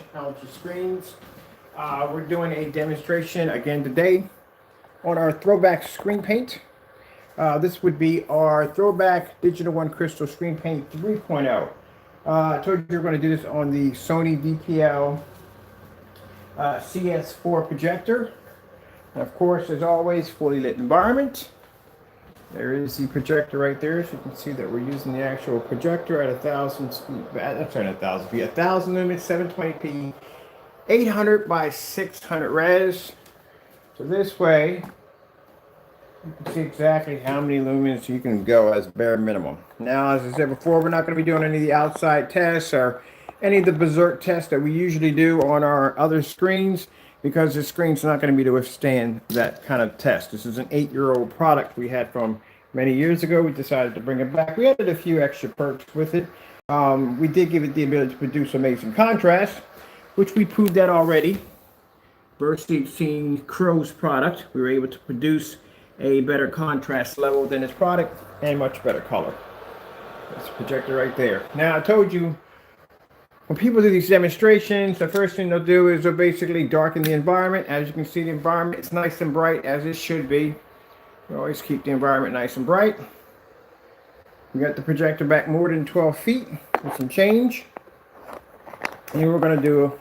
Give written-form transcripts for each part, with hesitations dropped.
technology screens. We're doing a demonstration again today on our Throwback screen paint. This would be our Throwback Digital1crystal screen paint 3.0. I told you we were going to do this on the Sony VPL CS4 projector. And of course, as always, fully lit environment. There is the projector right there, so you can see that we're using the actual projector at 1,000 speed. I'm sorry, not 1,000 feet, 1,000 lumens, 720p, 800 by 600 res. So this way, you can see exactly how many lumens you can go as bare minimum. Now, as I said before, we're not going to be doing any of the outside tests or any of the berserk tests that we usually do on our other screens, because the screen's not going to be to withstand that kind of test. This is an 8-year-old product we had from many years ago. We decided to bring it back. We added a few extra perks with it. We did give it the ability to produce amazing contrast, which we proved that already. Versus seeing Crow's product, we were able to produce a better contrast level than his product and much better color. That's the projector right there. Now, I told you, when people do these demonstrations, the first thing they'll do is they'll basically darken the environment. As you can see, the environment is nice and bright, as it should be. We always keep the environment nice and bright. We got the projector back more than 12 feet with some change. And we're going to do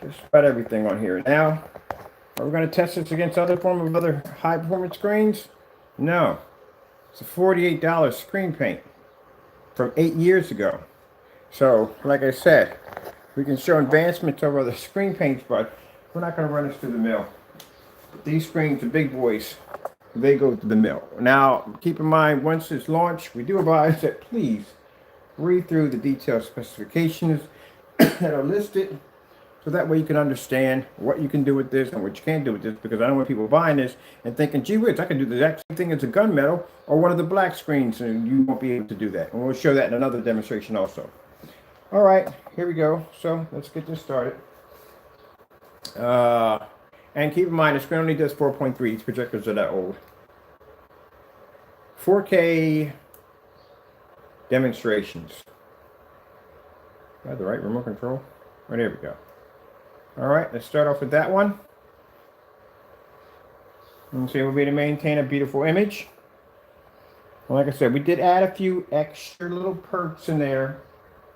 just about everything on here. Now, are we going to test this against other high performance screens? No. It's a $48 screen paint from 8 years ago. So, like I said, we can show advancements over other screen paints, but we're not going to run this through the mill. These screens, the big boys, they go to the mill. Now, keep in mind, once it's launched, we do advise that please read through the detailed specifications that are listed, so that way you can understand what you can do with this and what you can't do with this, because I don't want people buying this and thinking, gee whiz, I can do the exact same thing as a gunmetal or one of the black screens, and you won't be able to do that. And we'll show that in another demonstration also. All right, here we go. So let's get this started. And keep in mind, the screen only does 4.3. These projectors are that old. 4K demonstrations. Do I have the right remote control? Oh, there we go. All right, let's start off with that one. And so we'll be to maintain a beautiful image. Well, like I said, we did add a few extra little perks in there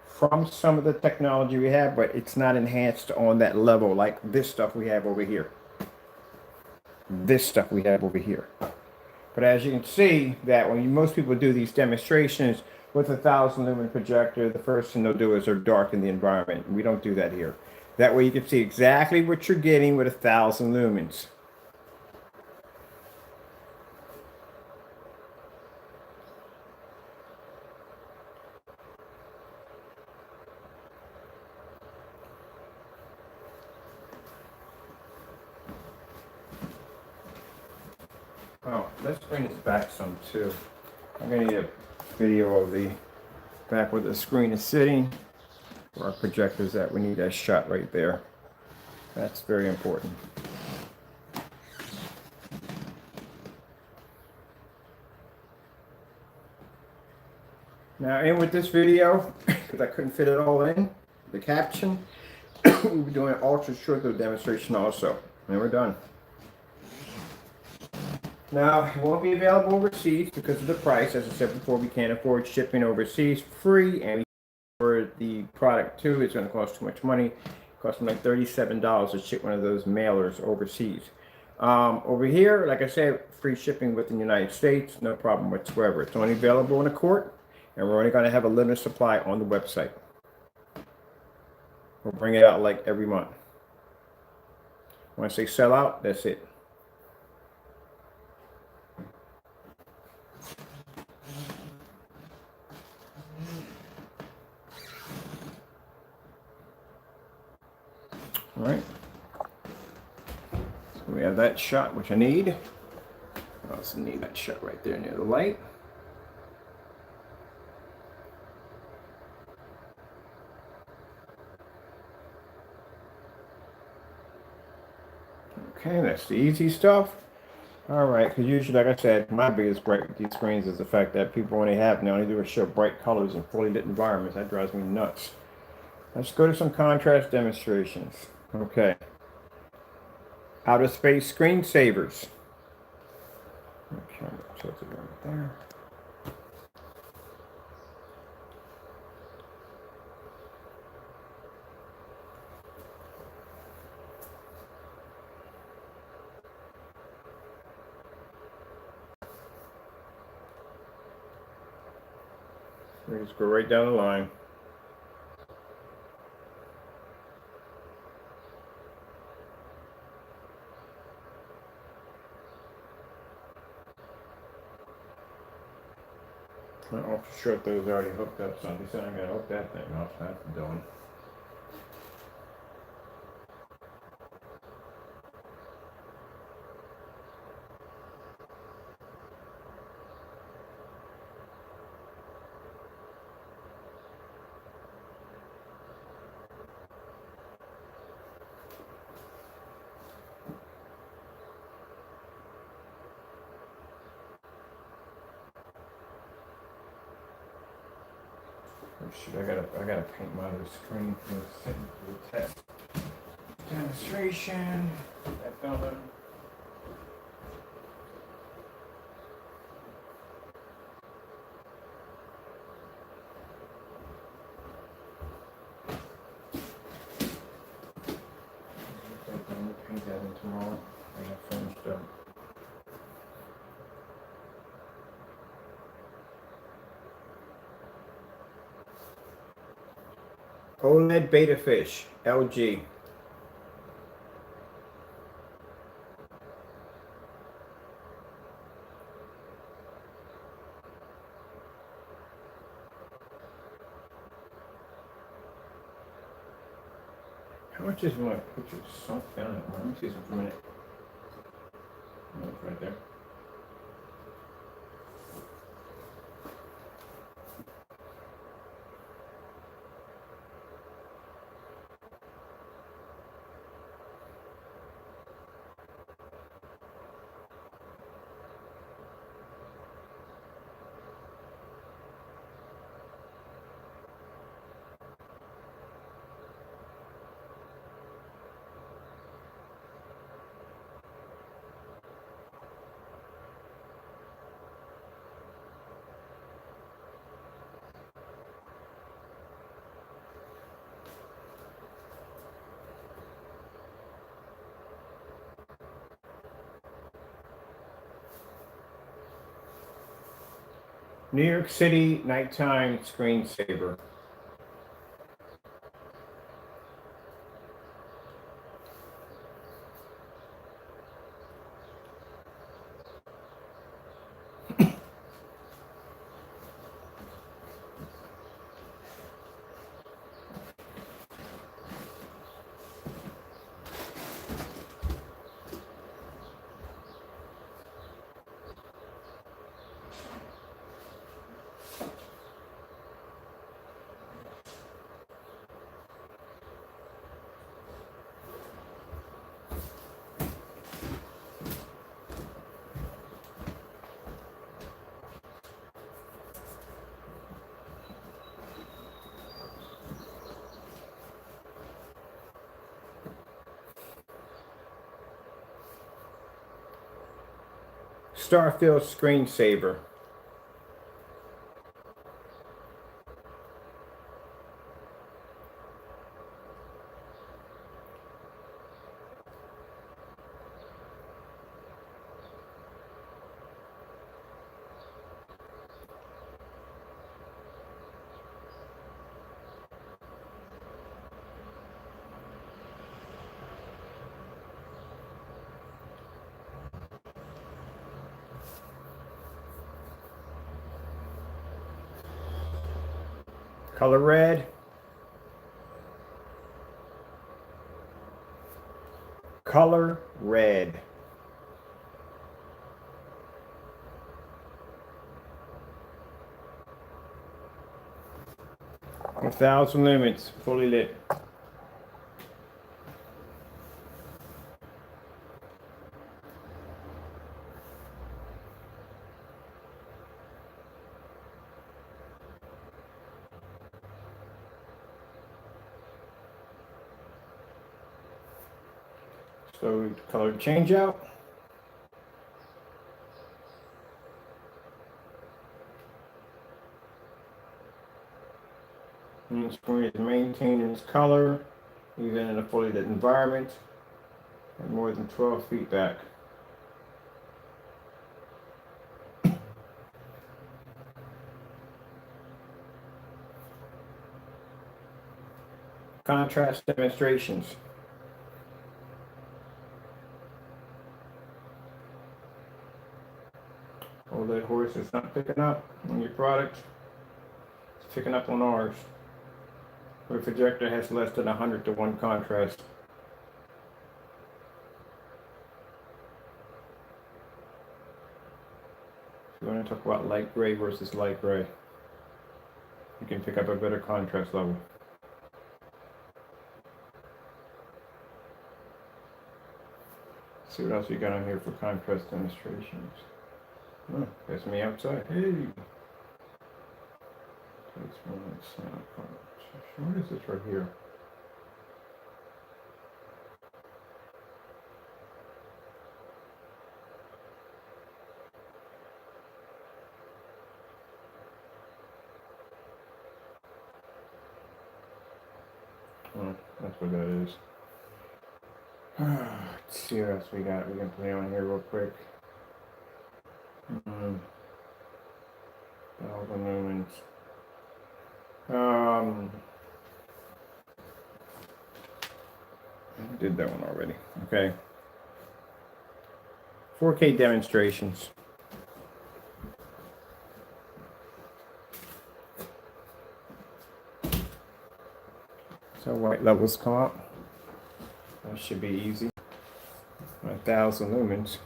from some of the technology we have, but it's not enhanced on that level like this stuff we have over here. This stuff we have over here. But as you can see, that when most people do these demonstrations with a 1,000 lumen projector, the first thing they'll do is they'll darken the environment. We don't do that here. That way you can see exactly what you're getting with 1,000 lumens. Oh, let's bring this back some too. I'm going to need a video of the back where the screen is sitting, where our projector's at. We need that shot right there. That's very important. Now, in with this video, because I couldn't fit it all in, the caption, we'll be doing an ultra short demonstration also. And we're done. Now, it won't be available overseas because of the price. As I said before, we can't afford shipping overseas free, and for the product too, it's going to cost too much money. It costs me like $37 to ship one of those mailers overseas. Over here, like I said, free shipping within the United States, no problem whatsoever. It's only available in a quart, and we're only going to have a limited supply on the website. We'll bring it out like every month. Once they sell out, that's it. All right, so we have that shot, which I need. I also need that shot right there near the light. Okay, that's the easy stuff. All right, because usually, like I said, my biggest gripe with these screens is the fact that people only do is show bright colors in fully lit environments. That drives me nuts. Let's go to some contrast demonstrations. Okay. Outer space screensavers. Okay, so it's right there. We just go right down the line. I'm not sure if those already hooked up. Somebody said I'm gonna hook that thing up. That's done. Oh shoot, I gotta paint my other screen for the test demonstration. That done. I'm gonna paint that in tomorrow. I got finished up. OLED beta fish, LG. How much is my picture sunk down at? Let me see something for a minute. Oh, it's right there. New York City nighttime screensaver. Starfield screensaver. Color red. Color red. A 1,000 lumens, fully lit. So color change out. And the screen is maintaining its color, even in a fully lit environment, and more than 12 feet back. Contrast demonstrations. OLED horse is not picking up on your product. It's picking up on ours. The projector has less than 100:1 contrast. If you want to talk about light gray versus light gray, you can pick up a better contrast level. See what else we got on here for contrast demonstrations. Oh, that's me outside. Hey! What is this right here? Oh, that's what that is. Let's see what else we got. We can play on here real quick. 1,000 lumens. I did that one already. Okay. 4K demonstrations. So white levels come up. That should be easy. 1,000 lumens.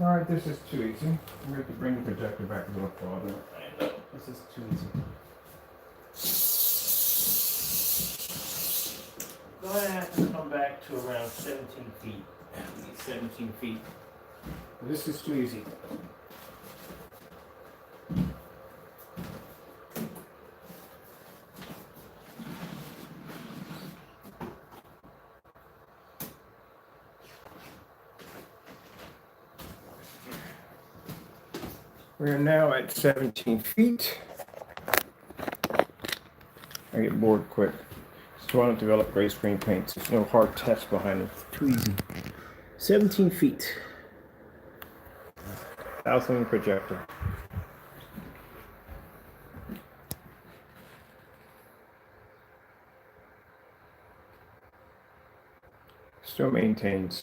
Alright, this is too easy. We have to bring the projector back a little farther. I know, this is too easy. I'm going to have to come back to around 17 feet. 17 feet. This is too easy. We are now at 17 feet. I get bored quick. So I don't develop gray screen paints. There's no hard test behind it. It's too easy. 17 feet. 1,000 projector. Still maintains.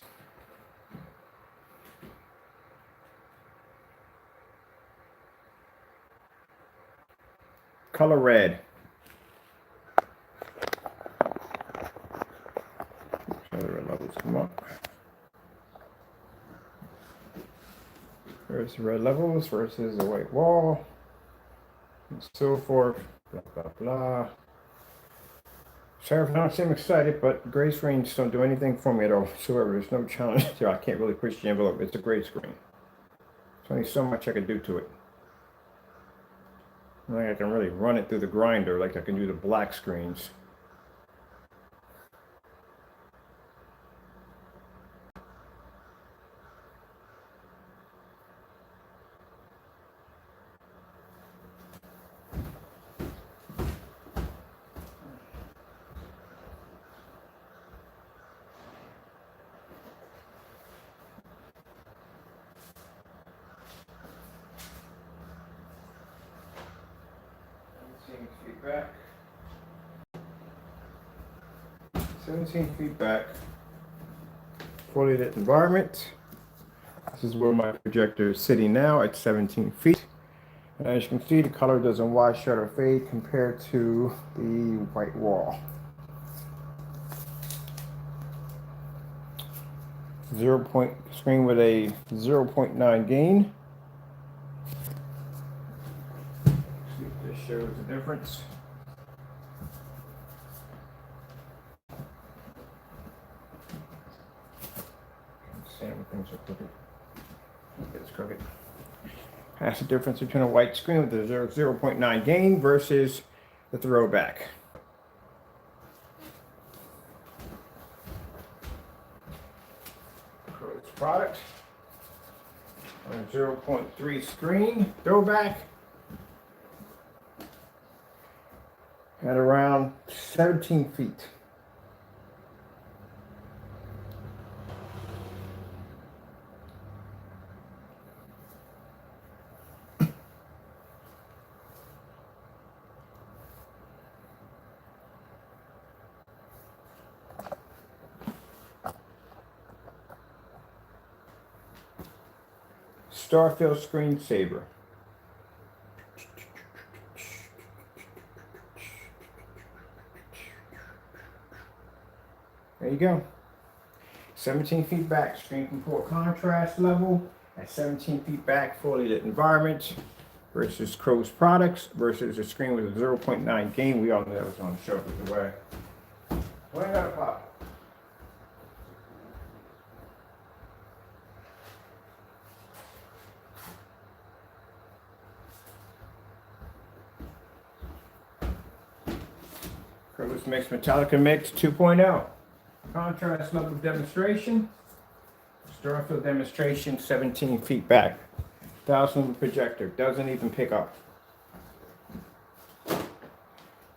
Color red. So the red levels come up. There's the red levels versus the white wall, and so forth. Blah blah blah. Sorry if I don't seem excited, but gray screens don't do anything for me at all whatsoever. There's no challenge there. I can't really push the envelope. It's a gray screen. There's only so much I can do to it. Like I can really run it through the grinder like I can do the black screens. Back. 17 feet back. Fully lit environment. This is where my projector is sitting now at 17 feet. And as you can see, the color doesn't wash out or fade compared to the white wall. 0. Screen with a 0.9 gain. See if this shows the difference. Things are crooked. It's crooked. That's the difference between a white screen with a 0.9 gain versus the throwback. product. On a 0.3 screen, throwback. At around 17 feet. Starfield screensaver. There you go. 17 feet back, screen can pull contrast level at 17 feet back, fully lit environment versus Crow's products versus a screen with a 0.9 gain. We all know that was on the shelf with the way. What got a pop? Crow's Mix Metallica Mix 2.0. Contrast level demonstration. Starfield demonstration 17 feet back. 1000 projector. Doesn't even pick up.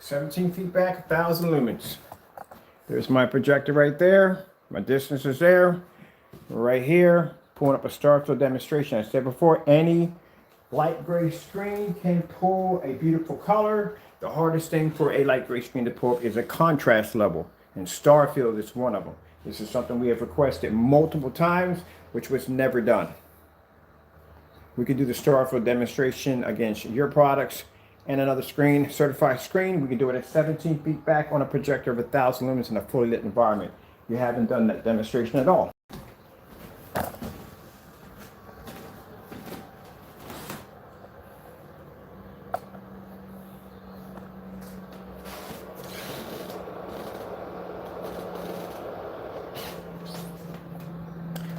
17 feet back, 1000 lumens. There's my projector right there. My distance is there. Right here. Pulling up a Starfield demonstration. I said before, any light gray screen can pull a beautiful color. The hardest thing for a light gray screen to pull is a contrast level. And Starfield is one of them. This is something we have requested multiple times, which was never done. We can do the Starfield demonstration against your products and another screen, certified screen. We can do it at 17 feet back on a projector of 1000 lumens in a fully lit environment. You haven't done that demonstration at all.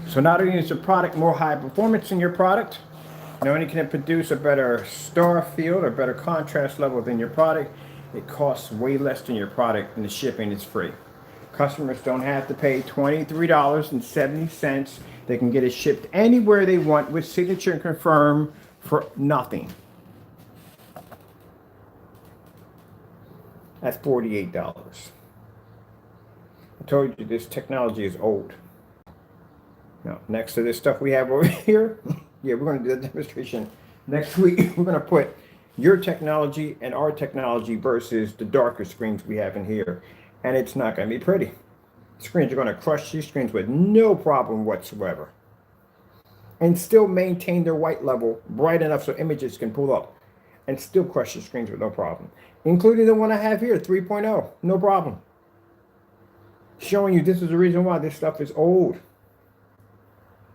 So not only is the product more high performance in your product, not only can it produce a better star field or better contrast level than your product, it costs way less than your product and the shipping is free. Customers don't have to pay $23.70. They can get it shipped anywhere they want with signature and confirm for nothing. That's $48. I told you this technology is old. Now, next to this stuff we have over here, yeah, we're going to do the demonstration next week. We're going to put your technology and our technology versus the darker screens we have in here. And it's not going to be pretty. Screens are going to crush these screens with no problem whatsoever. And still maintain their white level bright enough so images can pull up. And still crush the screens with no problem. Including the one I have here, 3.0. No problem. Showing you this is the reason why this stuff is old.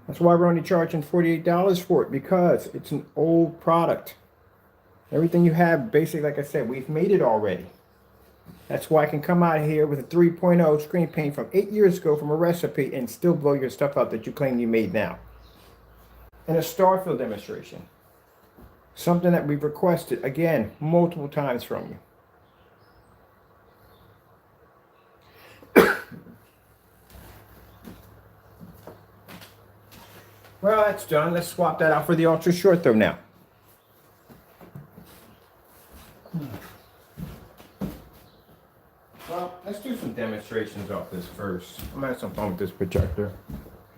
That's why we're only charging $48 for it, because it's an old product. Everything you have, basically, like I said, we've made it already. That's why I can come out here with a 3.0 screen paint from 8 years ago from a recipe and still blow your stuff out that you claim you made now. And a Starfield demonstration. Something that we've requested, again, multiple times from you. Well, that's done. Let's swap that out for the ultra short though now. Well, let's do some demonstrations off this first. I'm gonna have some fun with this projector.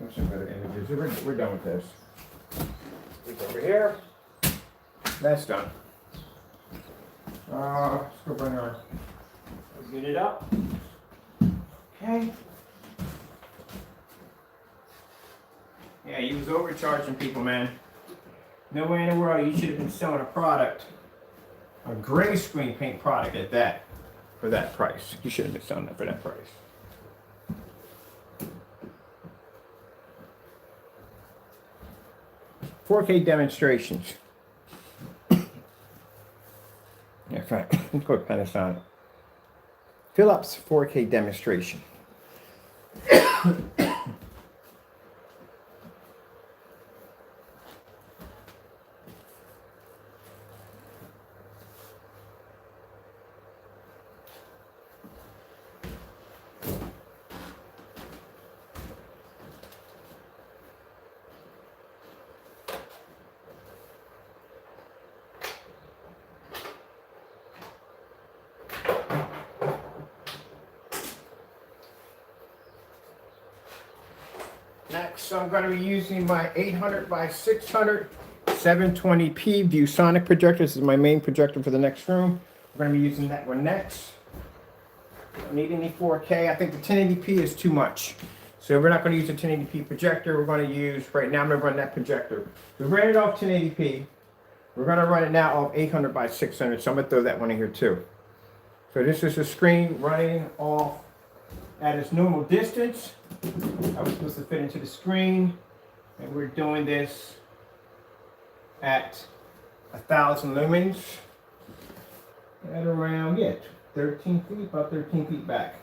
Show some better images. We're done with this. Look over here. That's done. Let's go bring our unit up. Okay. Yeah, you was overcharging people, man. No way in the world you should have been selling a product, a gray screen paint product at that, for that price. You should have been selling that for that price. $4K demonstrations. In fact, let's go with Panasonic. Philips 4K demonstration. next, I'm going to be using my 800 by 600 720p ViewSonic projector. This is my main projector for the next room. We're going to be using that one next. Don't need any 4K. I think the 1080p is too much. So we're not going to use a 1080p projector. We're going to use, right now I'm going to run that projector. We ran it off 1080p. We're going to run it now off 800 by 600. So I'm going to throw that one in here too. So this is the screen running off at its normal distance. I was supposed to fit into the screen. And we're doing this at 1,000 lumens. At around, 13 feet, about 13 feet back.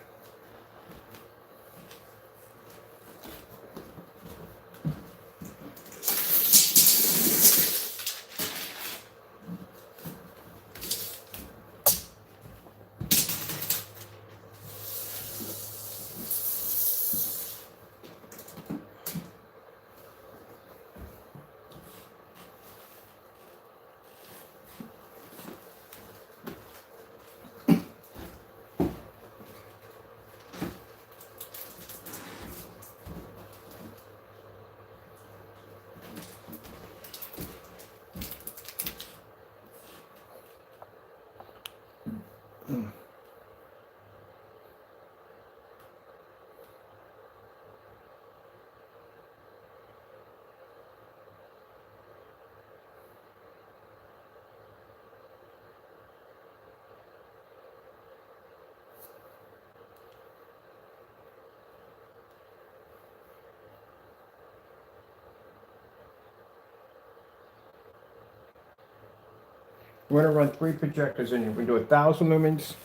We're going to run 3 projectors in here. We're going to do 1,000 lumens,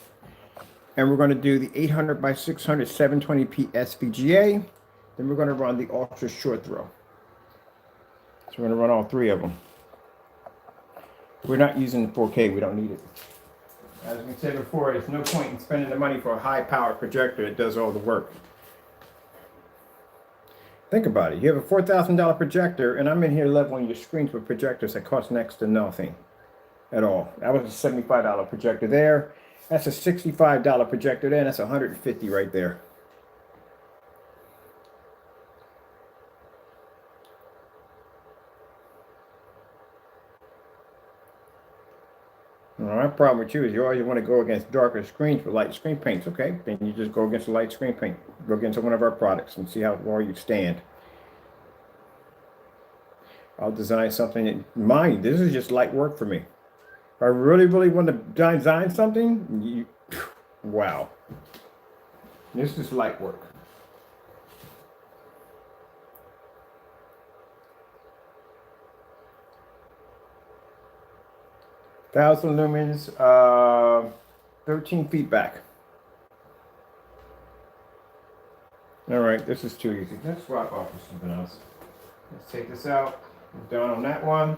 and we're going to do the 800 by 600 720p SVGA. Then we're going to run the ultra short throw. So we're going to run all 3 of them. We're not using the 4K. We don't need it. As we said before, there's no point in spending the money for a high-powered projector that does all the work. Think about it. You have a $4,000 projector, and I'm in here leveling your screens with projectors that cost next to nothing at all. That was a $75 projector there. That's a $65 projector there, and that's $150 right there. Well, my problem with you is you always want to go against darker screens with light screen paints. Okay, then you just go against the light screen paint. Go against one of our products and see how far you stand. I'll design something that, mind, this is just light work for me. If I really, really want to design something, wow. This is light work. Thousand lumens, 13 feet back. All right, this is too easy. Let's swap off with something else. Let's take this out. We're done on that one.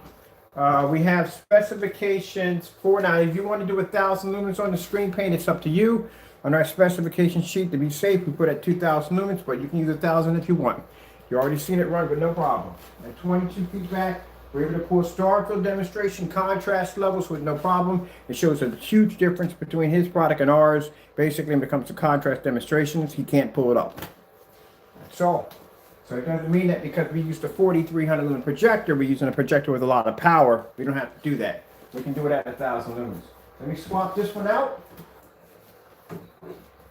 We have specifications for now. If you want to do 1,000 lumens on the screen paint, it's up to you. On our specification sheet, to be safe, we put at 2,000 lumens, but you can use 1,000 if you want. You've already seen it run, but no problem. At 22 feet back, we're able to pull star field demonstration contrast levels with no problem. It shows a huge difference between his product and ours. Basically, when it comes to contrast demonstrations, he can't pull it up. That's all. So it doesn't mean that because we used a 4,300 lumen projector, we're using a projector with a lot of power. We don't have to do that. We can do it at 1,000 lumens. Let me swap this one out.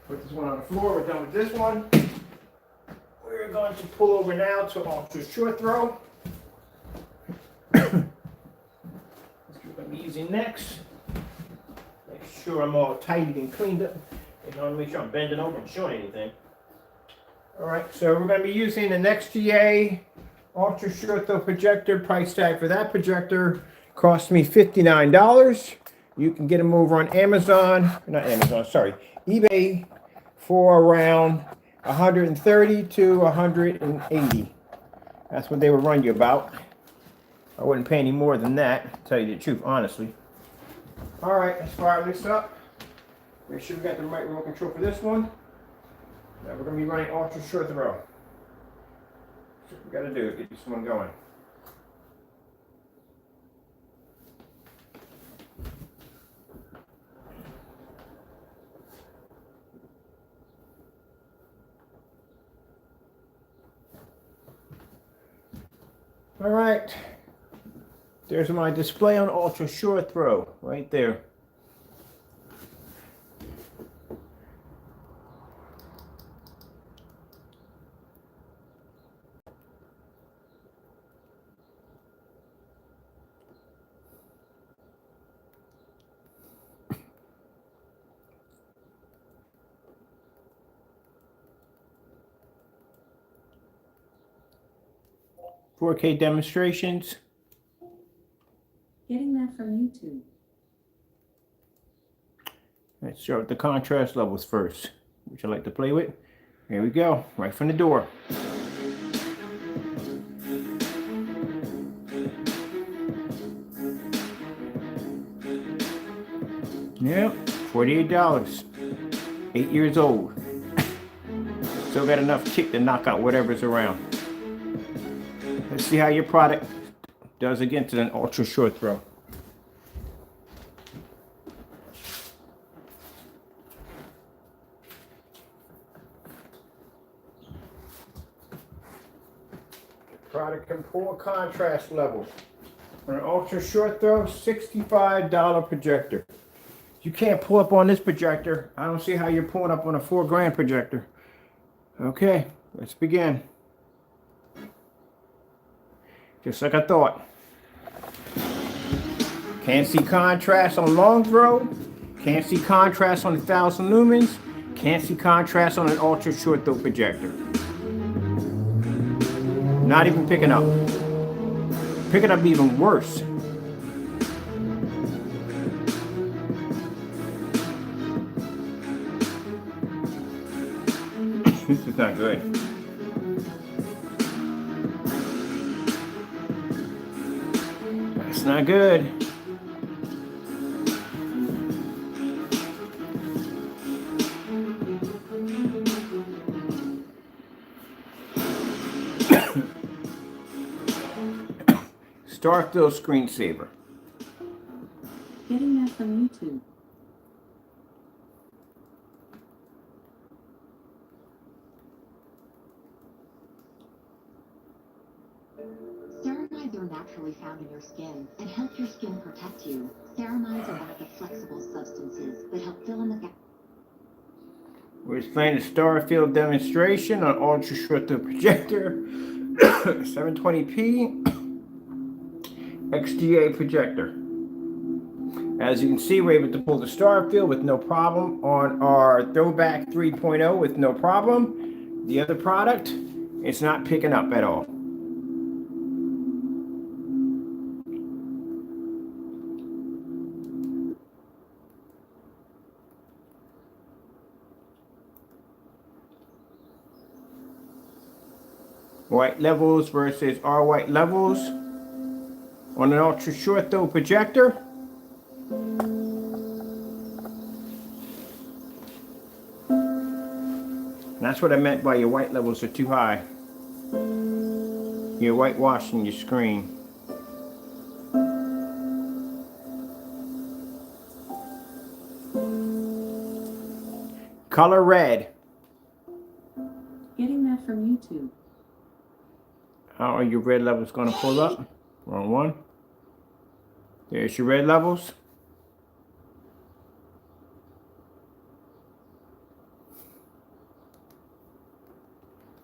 Put this one on the floor. We're done with this one. We're going to pull over now to ultra short throw. That's what we're going to be using next. Make sure I'm all tidy and cleaned up. I want to make sure I'm bending over and showing anything. All right, so we're going to be using an XGA ultra short throw projector. Price tag for that projector cost me $59. You can get them over on Amazon, not Amazon, sorry, eBay for around $130 to $180. That's what they would run you about. I wouldn't pay any more than that, to tell you the truth, honestly. All right, let's fire this up. Make sure we got the right remote control for this one. Now we're going to be running ultra short throw. So what we got to do is get this one going. All right. There's my display on ultra short throw right there. $4K demonstrations. Getting that from YouTube. Let's start with the contrast levels first, which I like to play with. Here we go, right from the door. Yep, $48. 8 years old. Still got enough kick to knock out whatever's around. Let's see how your product does against an ultra short throw. Product can pull contrast levels. For an ultra short throw, $65 projector. You can't pull up on this projector. I don't see how you're pulling up on a $4 projector. Okay, let's begin. Just like I thought. Can't see contrast on long throw. Can't see contrast on 1,000 lumens. Can't see contrast on an ultra short throw projector. Not even picking up. Picking up even worse. This is not good. That's not good. Starfield screensaver. Getting that from YouTube. Ceramides are naturally found in your skin and help your skin protect you. Ceramides are one of the flexible substances that help fill in the gap. We're playing a Starfield demonstration on ultra short throw projector, 720p XDA projector. As you can see, we're able to pull the Starfield with no problem on our Throwback 3.0 with no problem. The other product, it's not picking up at all. White levels versus our white levels on an ultra short throw projector. And that's what I meant by your white levels are too high. You're whitewashing your screen. Color red. Getting that from YouTube. How are your red levels going to pull up? Wrong one. There's your red levels.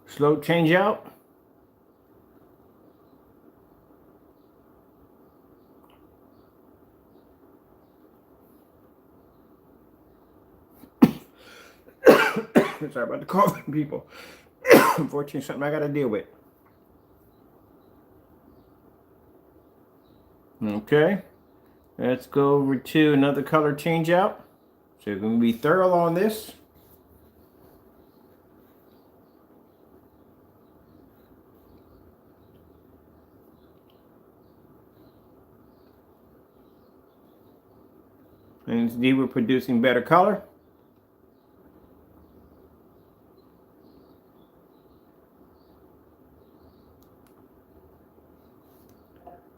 Slow change out. Sorry about the coughing, people. Unfortunately, something I got to deal with. Okay, let's go over to another color change out. So you're going to be thorough on this. And indeed, we're producing better color.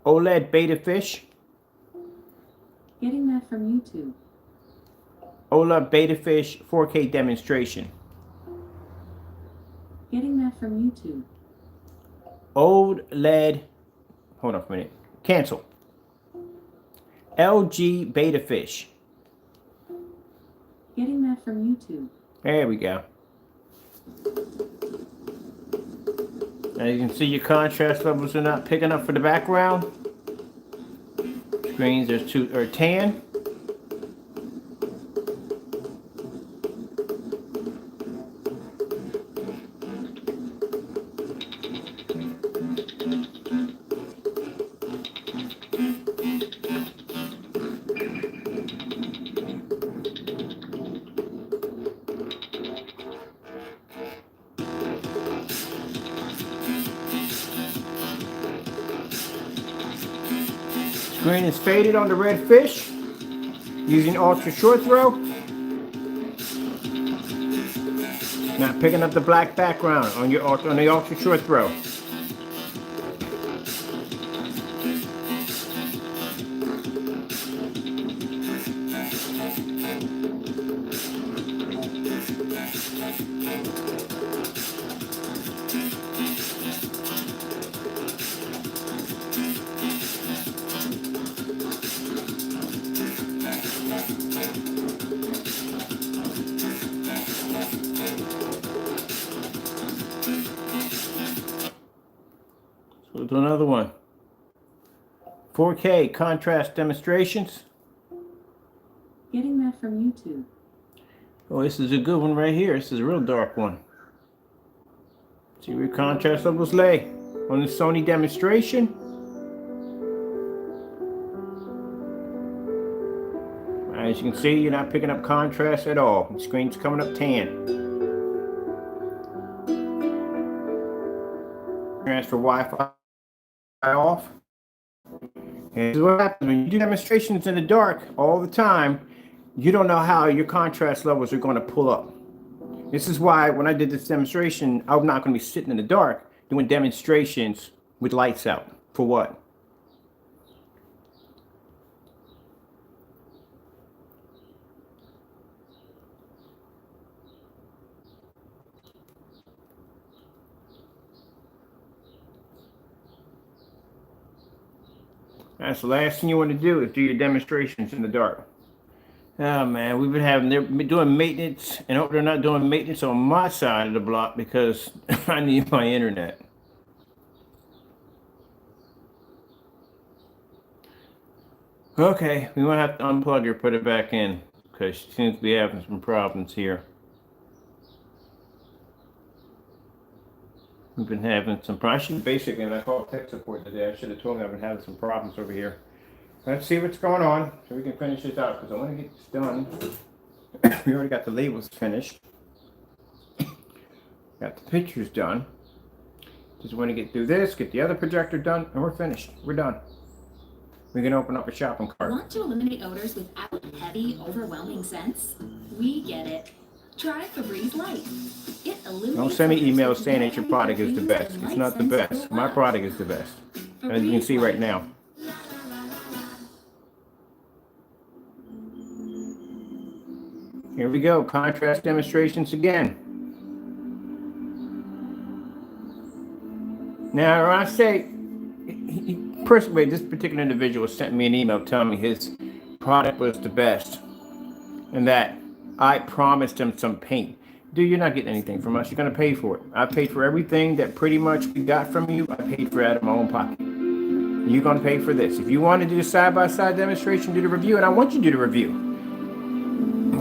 OLED beta fish. Getting that from YouTube. OLED beta fish 4K demonstration. Getting that from YouTube. OLED hold on for a minute. Cancel. LG Beta Fish. Getting that from YouTube. There we go. As you can see, your contrast levels are not picking up for the background. Screens are tan. Screen is faded on the red fish using ultra short throw. Not picking up the black background on the ultra short throw. So we'll do another one. 4K contrast demonstrations. Getting that from YouTube. Oh, this is a good one right here. This is a real dark one. See where contrast levels lay on the Sony demonstration. As you can see, you're not picking up contrast at all. The screen's coming up tan. Transfer Wi-Fi off. And this is what happens when you do demonstrations in the dark all the time. You don't know how your contrast levels are going to pull up. This is why when I did this demonstration, I'm not going to be sitting in the dark doing demonstrations with lights out. For what? That's the last thing you want to do is do your demonstrations in the dark. Oh man, we've been doing maintenance, and hope they're not doing maintenance on my side of the block because I need my internet. Okay, we might have to unplug her, put it back in because she seems to be having some problems here. We've been having some problems. Basically, when I called tech support today, I should have told them I've been having some problems over here. Let's see what's going on so we can finish this out because I want to get this done. We already got the labels finished. Got the pictures done. Just want to get through this, get the other projector done, and we're finished. We're done. We can open up a shopping cart. Want to eliminate odors without heavy, overwhelming scents? We get it. Try Febreze Light. It eliminates. Don't send me emails saying that your product is the best. It's not the best. My product is the best. As you can see right now. Here we go, contrast demonstrations again. Now, when I say, personally, this particular individual sent me an email telling me his product was the best and that I promised him some paint. Dude, you're not getting anything from us. You're going to pay for it. I paid for everything that pretty much we got from you. I paid for it out of my own pocket. You're going to pay for this. If you want to do the side-by-side demonstration, do the review, and I want you to do the review.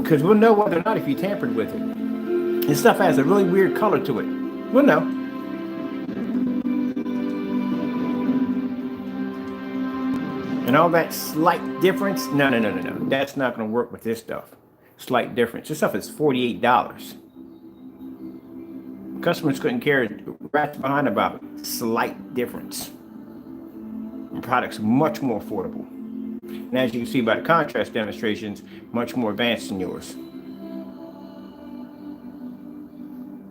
Because we'll know whether or not if you tampered with it. This stuff has a really weird color to it. We'll know. And all that slight difference, no. That's not going to work with this stuff. Slight difference. This stuff is $48. Customers couldn't care rats behind about it. Slight difference. The product's much more affordable. And as you can see by the contrast demonstrations, much more advanced than yours.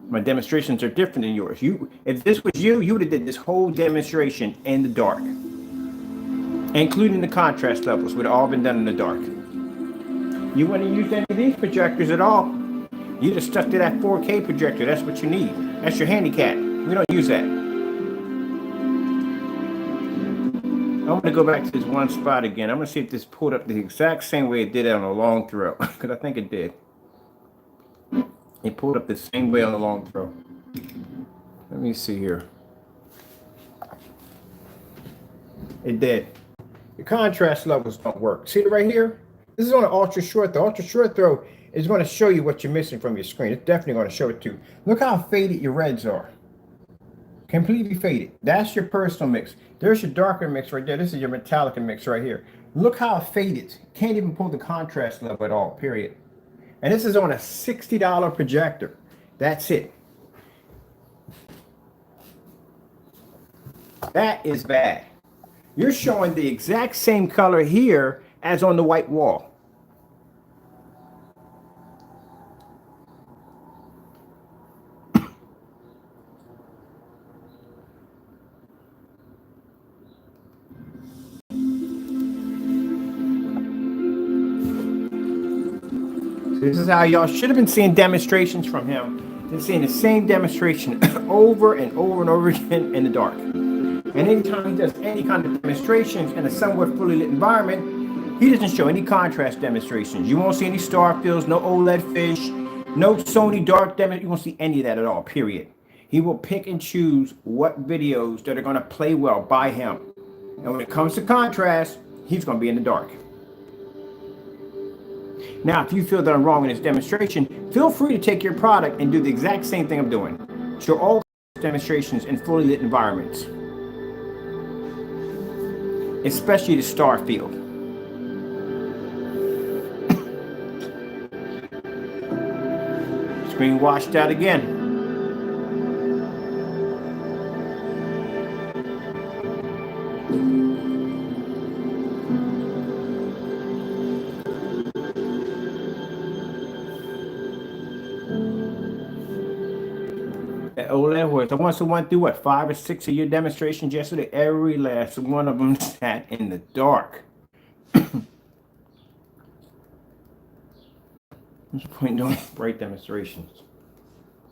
My demonstrations are different than yours. If this was you, you would have did this whole demonstration in the dark. Including the contrast levels would have all been done in the dark. You wouldn't have used any of these projectors at all. You just stuck to that 4K projector. That's what you need. That's your handicap. We don't use that. I'm gonna go back to this one spot again. I'm gonna see if this pulled up the exact same way it did on a long throw, because I think it did. It pulled up the same way on the long throw. Let me see here. It did. The contrast levels don't work. See it right here? This is on an ultra short. The ultra short throw is going to show you what you're missing from your screen. It's definitely going to show it to you. Look how faded your reds are. Completely faded. That's your personal mix. There's your darker mix right there. This is your metallic mix right here. Look how faded. Can't even pull the contrast level at all, period. And this is on a $60 projector. That's it. That is bad. You're showing the exact same color here as on the white wall. This is how y'all should have been seeing demonstrations from him. Been seeing the same demonstration over and over and over again in the dark. And anytime he does any kind of demonstrations in a somewhat fully lit environment, he doesn't show any contrast demonstrations. You won't see any star fields, no OLED fish, no Sony dark demo. You won't see any of that at all, period. He will pick and choose what videos that are going to play well by him. And when it comes to contrast, he's going to be in the dark. Now, if you feel that I'm wrong in this demonstration, feel free to take your product and do the exact same thing I'm doing. Show all demonstrations in fully lit environments, especially the star field. Screen washed out again. That OLED was the ones who went through what, 5 or 6 of your demonstrations yesterday. Every last one of them sat in the dark. What's the point in doing bright demonstrations?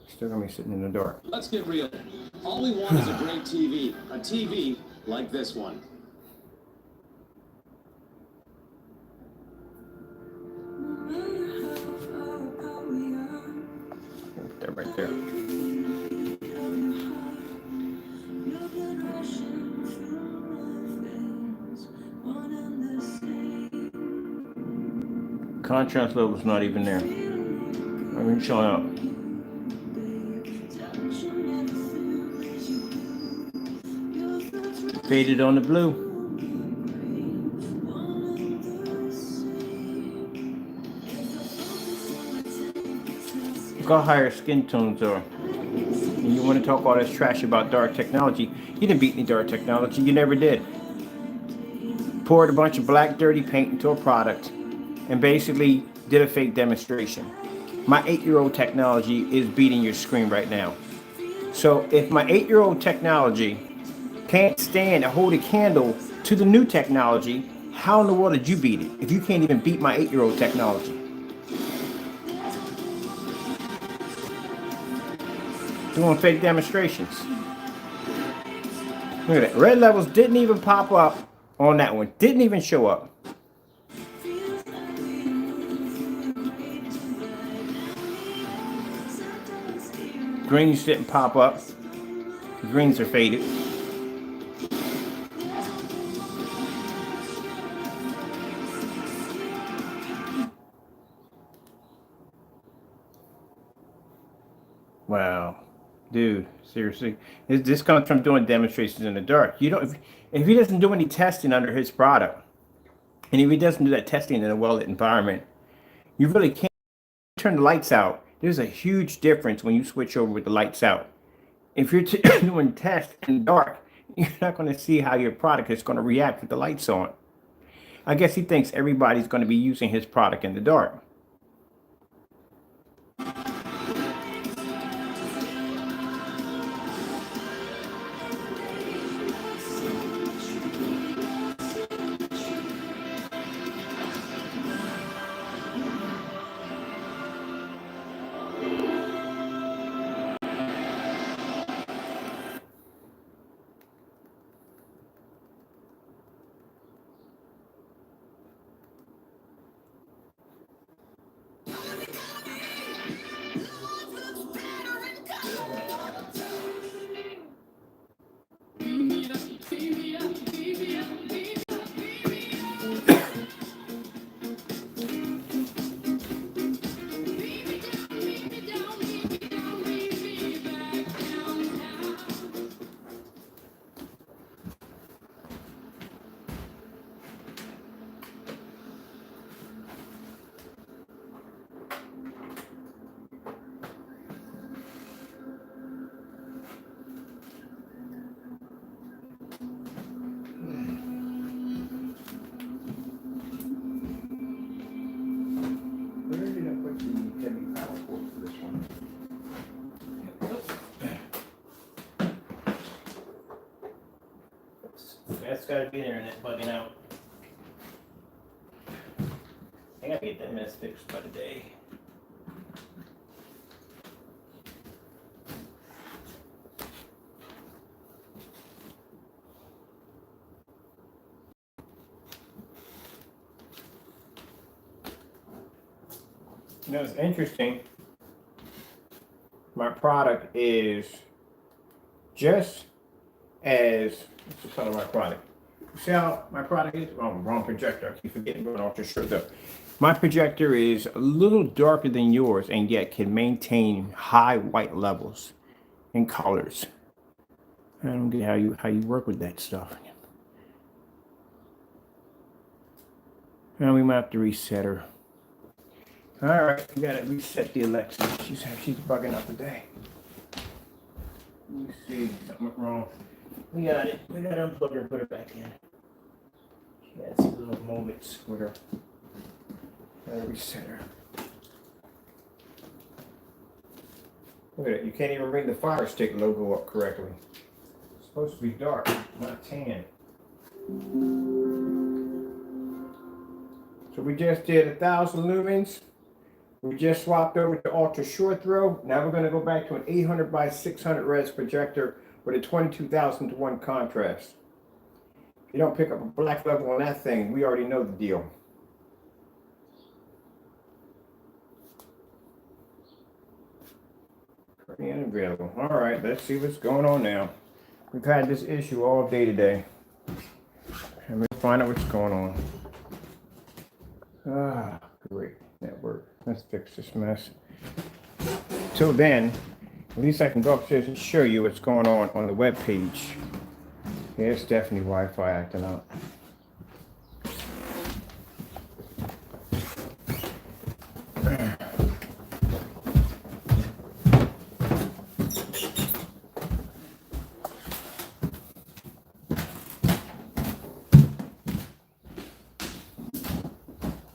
Still gonna be sitting in the dark. Let's get real. All we want is a great TV. A TV like this one. Put that right there. Contrast level's not even there. Not even showing up. Faded on the blue. Look how high your skin tones are. And you want to talk all this trash about dark technology. You didn't beat any dark technology. You never did. Poured a bunch of black dirty paint into a product and basically did a fake demonstration. My 8-year-old technology is beating your screen right now. So if my 8-year-old technology can't stand and hold a candle to the new technology, how in the world did you beat it if you can't even beat my 8-year-old technology? Doing fake demonstrations. Look at that. Red levels didn't even pop up on that one. Didn't even show up. Greens didn't pop up. The greens are faded. Wow, dude, seriously, this comes from doing demonstrations in the dark. You don't, if he doesn't do any testing under his product, and if he doesn't do that testing in a well-lit environment, you really can't turn the lights out. There's a huge difference when you switch over with the lights out. If you're doing tests in the dark, you're not going to see how your product is going to react with the lights on. I guess he thinks everybody's going to be using his product in the dark. That's gotta be the internet bugging out. I gotta get that mess fixed by today. You know, it's interesting. My product is just as, what's the color of my product? See how my product is? Oh, wrong projector. I keep forgetting going off the shirt up. My projector is a little darker than yours and yet can maintain high white levels and colors. I don't get how you work with that stuff. Now we might have to reset her. All right, we gotta reset the Alexa. She's bugging out today. Let me see, something went wrong. We got it. We gotta unplug her and put her back in. She had some little moments with her. Gotta reset her. Look at it. You can't even bring the Fire Stick logo up correctly. It's supposed to be dark, not tan. So we just did 1,000 lumens. We just swapped over to ultra short throw. Now we're going to go back to an 800 by 600 res projector with a 22,000 to 1 contrast. If you don't pick up a black level on that thing, we already know the deal. Pretty unavailable. All right, let's see what's going on now. We've had this issue all day today. And we'll find out what's going on. Ah, great network. Let's fix this mess. Till then, at least I can go upstairs and show you what's going on the web page. Yeah, it's definitely Wi-Fi acting up.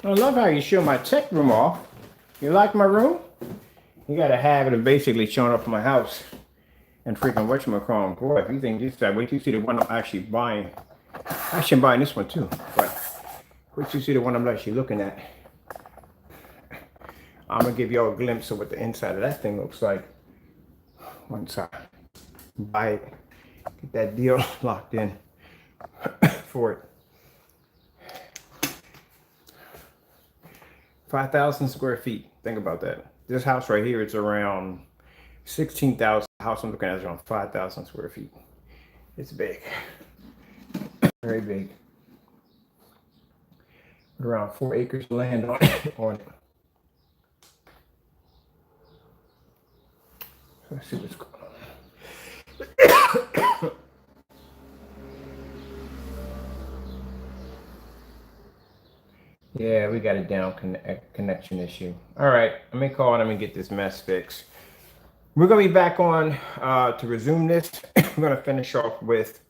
I love how you show my tech room off. You like my room? You got a habit of basically showing off my house and freaking whatchamacallit. Boy, if you think this that, wait till you see the one I'm actually buying. Actually, I'm buying this one too, but wait till you see the one I'm actually looking at. I'm gonna give y'all a glimpse of what the inside of that thing looks like once I buy it. Get that deal locked in for it. 5,000 square feet. Think about that. This house right here, it's around 16,000. The house I'm looking at is around 5,000 square feet. It's big. Very big. Around 4 acres of land on it. Let's see what's going on. Yeah, we got a down connection issue. All right, let me call them and get this mess fixed. We're gonna be back on to resume this. We're gonna finish off with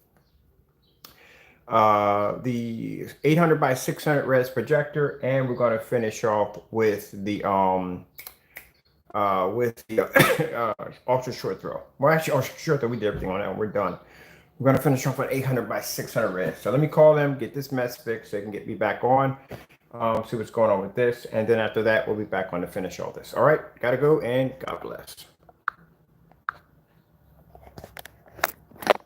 the 800 by 600 res projector, and we're gonna finish off with the ultra short throw. Well, actually, ultra short throw, we did everything on that. We're done. We're gonna finish off with 800 by 600 res. So let me call them, get this mess fixed. So they can get me back on. See what's going on with this, and then after that we'll be back on to finish all this. All right, gotta go, and God bless.